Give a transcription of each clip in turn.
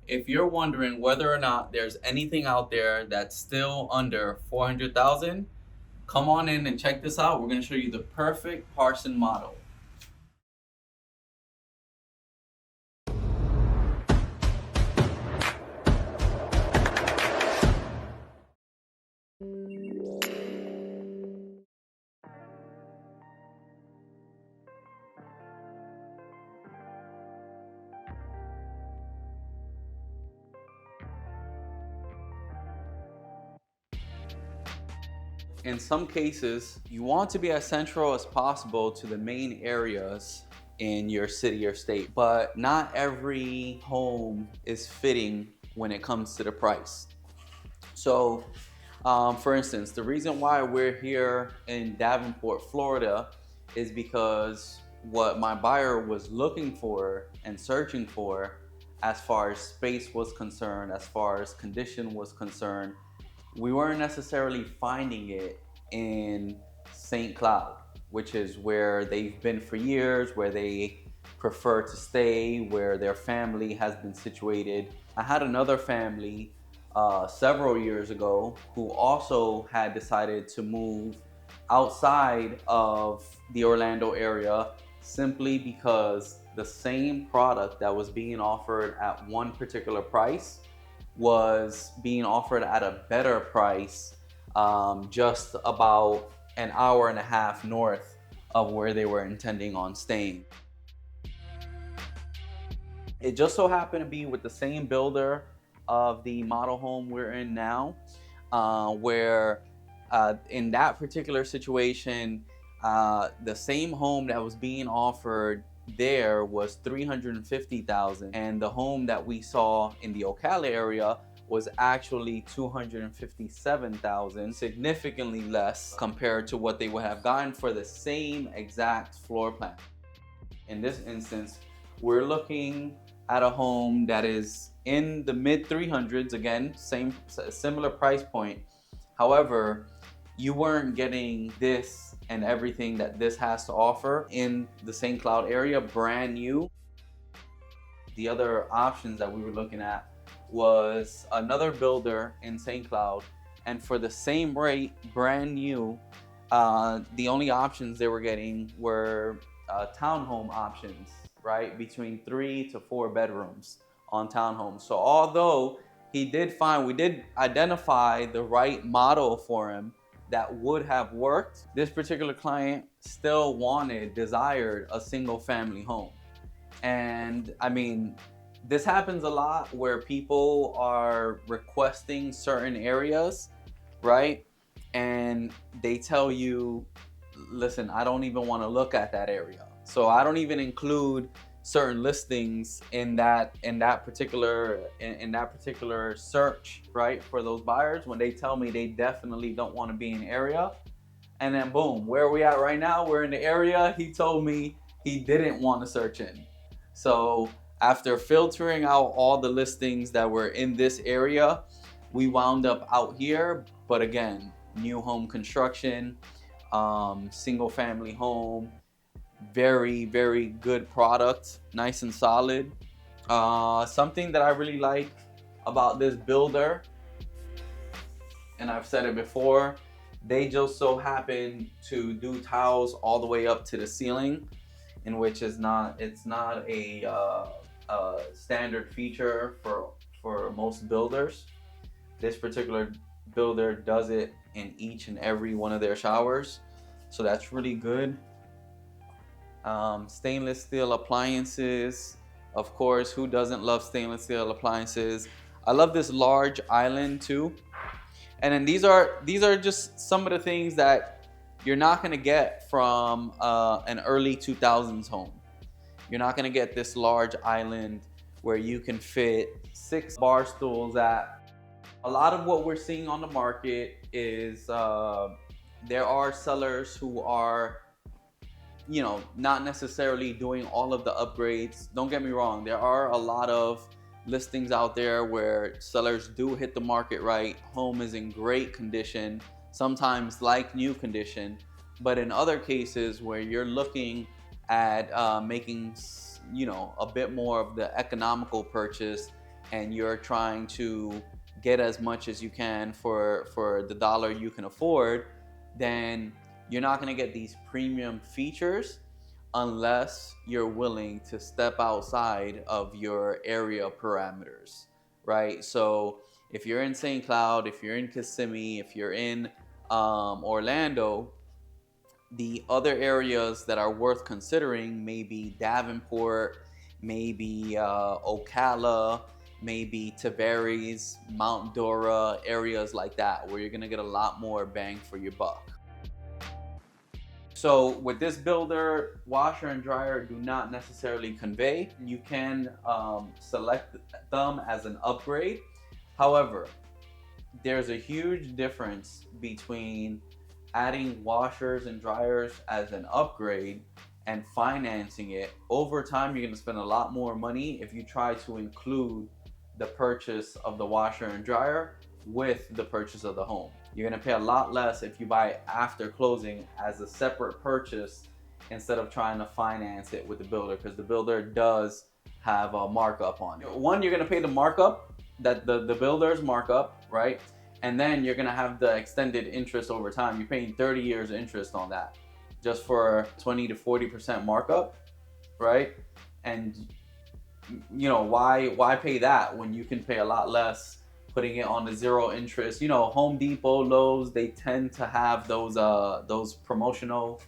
If you're wondering whether or not there's anything out there that's still under 400,000, come on in and check this out. We're going to show you the perfect Parson model. In some cases, you want to be as central as possible to the main areas in your city or state, but not every home is fitting when it comes to the price. So, for instance, the reason why we're here in Davenport, Florida, is because what my buyer was looking for and searching for, as far as space was concerned, as far as condition was concerned, we weren't necessarily finding it in St. Cloud, which is where they've been for years, where they prefer to stay, where their family has been situated. I had another family several years ago who also had decided to move outside of the Orlando area simply because the same product that was being offered at one particular price was being offered at a better price, just about an hour and a half north of where they were intending on staying. It just so happened to be with the same builder of the model home we're in now, where in that particular situation, the same home that was being offered there was 350,000, and the home that we saw in the Ocala area was actually 257,000, significantly less compared to what they would have gotten for the same exact floor plan. In this instance, we're looking at a home that is in the mid 300s, again, similar price point. However, you weren't getting this and everything that this has to offer in the St. Cloud area, brand new. The other options that we were looking at was another builder in St. Cloud, and for the same rate, brand new, the only options they were getting were townhome options, right? Between 3 to 4 bedrooms on townhomes. So although we did identify the right model for him that would have worked, this particular client still desired a single family home. And I mean, this happens a lot where people are requesting certain areas, right? And they tell you, listen, I don't even want to look at that area. So I don't even include certain listings in that particular search, right, for those buyers, when they tell me they definitely don't want to be in area. And then boom, where are we at right now? We're in the area he told me he didn't want to search in. So after filtering out all the listings that were in this area, we wound up out here. But again, new home construction, single family home, very, very good product, nice and solid. Something that I really like about this builder, and I've said it before, they just so happen to do tiles all the way up to the ceiling, in which it's not a standard feature for most builders. This particular builder does it in each and every one of their showers, so that's really good. Stainless steel appliances, of course, who doesn't love stainless steel appliances? I love this large island too. And then these are just some of the things that you're not going to get from an early 2000s home. You're not going to get this large island where you can fit 6 bar stools at. A lot of what we're seeing on the market is there are sellers who are, not necessarily doing all of the upgrades. Don't get me wrong, there are a lot of listings out there where sellers do hit the market right. Home is in great condition, sometimes like new condition. But in other cases where you're looking at making, a bit more of the economical purchase, and you're trying to get as much as you can for the dollar you can afford, then you're not going to get these premium features unless you're willing to step outside of your area parameters, right? So if you're in St. Cloud, if you're in Kissimmee, if you're in Orlando, the other areas that are worth considering may be Davenport, maybe Ocala, maybe Tavares, Mount Dora, areas like that, where you're gonna get a lot more bang for your buck. So with this builder, washer and dryer do not necessarily convey. You can select them as an upgrade. However, there's a huge difference between adding washers and dryers as an upgrade and financing it. Over time, you're going to spend a lot more money if you try to include the purchase of the washer and dryer with the purchase of the home. You're going to pay a lot less if you buy it after closing as a separate purchase instead of trying to finance it with the builder, because the builder does have a markup on it. One, you're going to pay the markup, that the builder's markup, right? And then you're gonna have the extended interest over time. You're paying 30 years interest on that just for 20 to 40% markup, right? And you know, why pay that when you can pay a lot less putting it on the zero interest? You know, Home Depot, Lowe's, they tend to have those promotional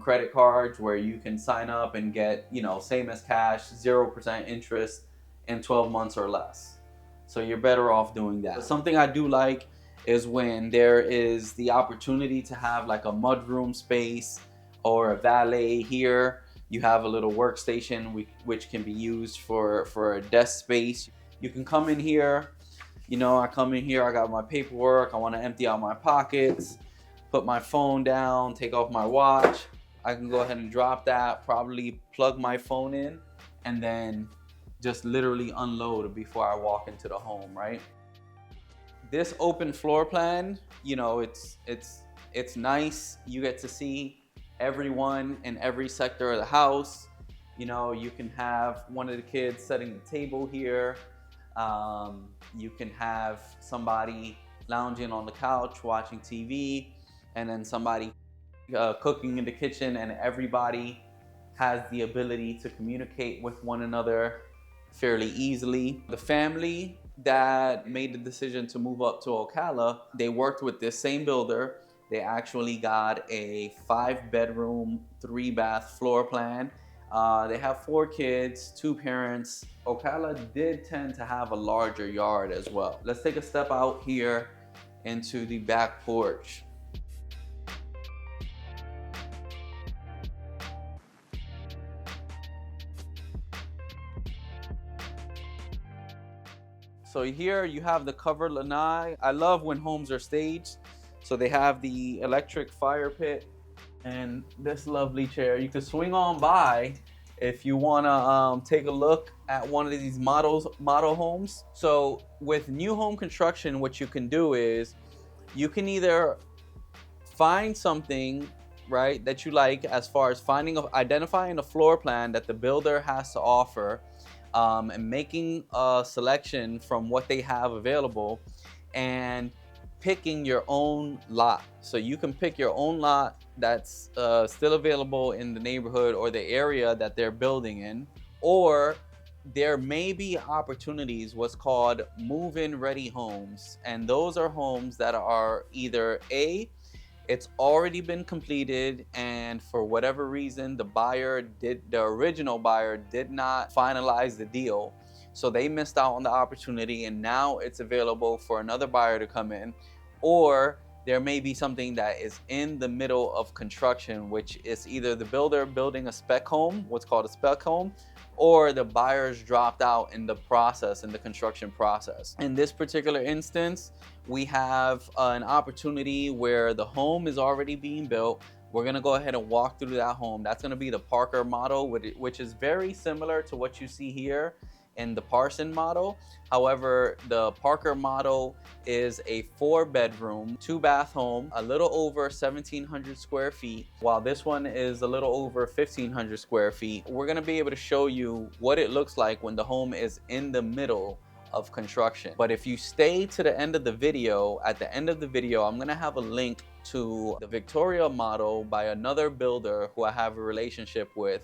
credit cards where you can sign up and get, you know, same as cash, 0% interest in 12 months or less. So you're better off doing that. Something I do like is when there is the opportunity to have like a mudroom space or a valet here. You have a little workstation which can be used for a desk space. You can come in here, you know, I come in here, I got my paperwork, I want to empty out my pockets, put my phone down, take off my watch. I can go ahead and drop that, probably plug my phone in, and then just literally unload before I walk into the home, right? This open floor plan, you know, it's nice. You get to see everyone in every sector of the house. You know, you can have one of the kids setting the table here. You can have somebody lounging on the couch watching TV, and then somebody cooking in the kitchen, and everybody has the ability to communicate with one another fairly easily. The family that made the decision to move up to Ocala, they worked with this same builder. They actually got a 5-bedroom, 3-bath floor plan. They have 4 kids, 2 parents. Ocala did tend to have a larger yard as well. Let's take a step out here into the back porch. So here you have the covered lanai. I love when homes are staged. So they have the electric fire pit and this lovely chair. You can swing on by if you wanna take a look at one of these model homes. So with new home construction, what you can do is you can either find something, right, that you like as far as identifying a floor plan that the builder has to offer, and making a selection from what they have available and picking your own lot. So you can pick your own lot that's still available in the neighborhood or the area that they're building in, or there may be opportunities, what's called move-in ready homes. And those are homes that are either it's already been completed, and for whatever reason, the original buyer did not finalize the deal. So they missed out on the opportunity, and now it's available for another buyer to come in. Or there may be something that is in the middle of construction, which is either the builder building a spec home, what's called a spec home, or the buyers dropped out in the process, in the construction process. In this particular instance, we have an opportunity where the home is already being built. We're gonna go ahead and walk through that home. That's gonna be the Parker model, which is very similar to what you see here in the Parson model. However, the Parker model is a 4-bedroom, 2-bath home, a little over 1,700 square feet, while this one is a little over 1,500 square feet. We're gonna be able to show you what it looks like when the home is in the middle of construction. But if you stay to the end of the video, at the end of the video, I'm gonna have a link to the Victoria model by another builder who I have a relationship with,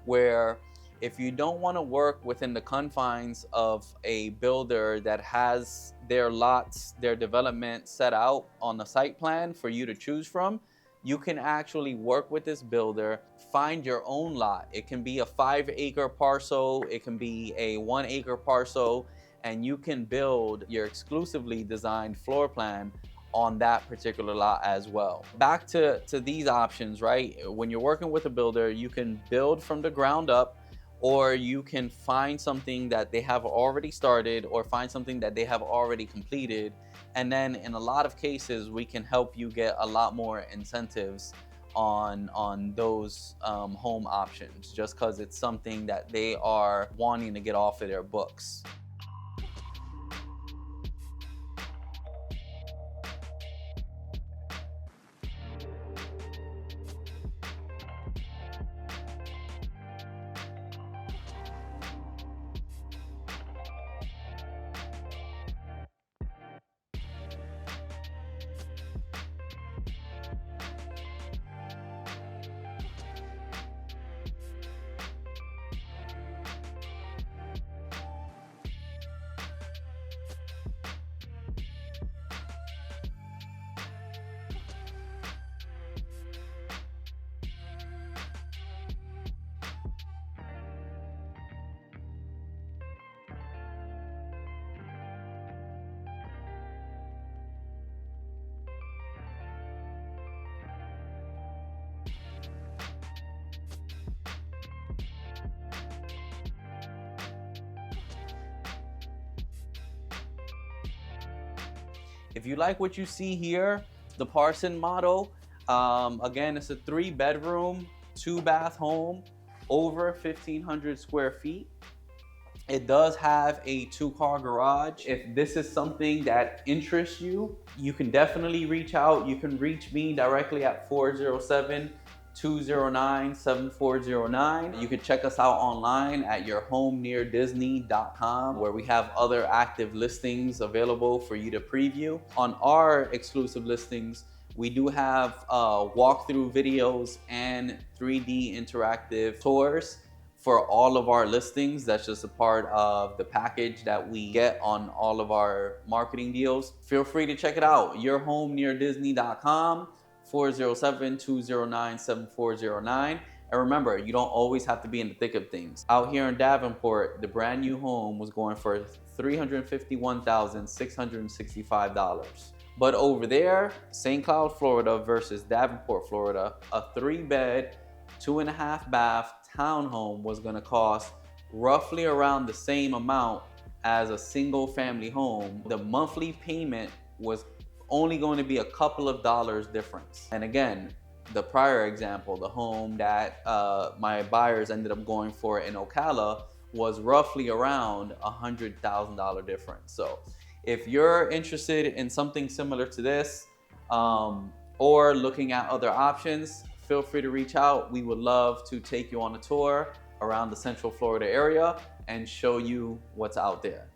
where if you don't want to work within the confines of a builder that has their lots, their development set out on the site plan for you to choose from, you can actually work with this builder, find your own lot. It can be a 5-acre parcel, it can be a 1-acre parcel, and you can build your exclusively designed floor plan on that particular lot as well. Back to these options, right? When you're working with a builder, you can build from the ground up, or you can find something that they have already started, or find something that they have already completed. And then in a lot of cases, we can help you get a lot more incentives on those home options, just because it's something that they are wanting to get off of their books. If you like what you see here, the Parson model, again, it's a 3-bedroom, 2-bath home, over 1,500 square feet. It does have a 2-car garage. If this is something that interests you, you can definitely reach out. You can reach me directly at 407-209-7409. You can check us out online at yourhomeneardisney.com, where we have other active listings available for you to preview. On our exclusive listings, we do have walkthrough videos and 3D interactive tours for all of our listings. That's just a part of the package that we get on all of our marketing deals. Feel free to check it out. yourhomeneardisney.com, 407-209-7409. And remember, you don't always have to be in the thick of things. Out here in Davenport, the brand new home was going for $351,665. But over there, St. Cloud, Florida versus Davenport, Florida, a 3-bed, 2.5-bath townhome was gonna cost roughly around the same amount as a single family home. The monthly payment was only going to be a couple of dollars difference. And again, the prior example, the home that my buyers ended up going for in Ocala, was roughly around $100,000 difference. So if you're interested in something similar to this, or looking at other options, feel free to reach out. We would love to take you on a tour around the Central Florida area and show you what's out there.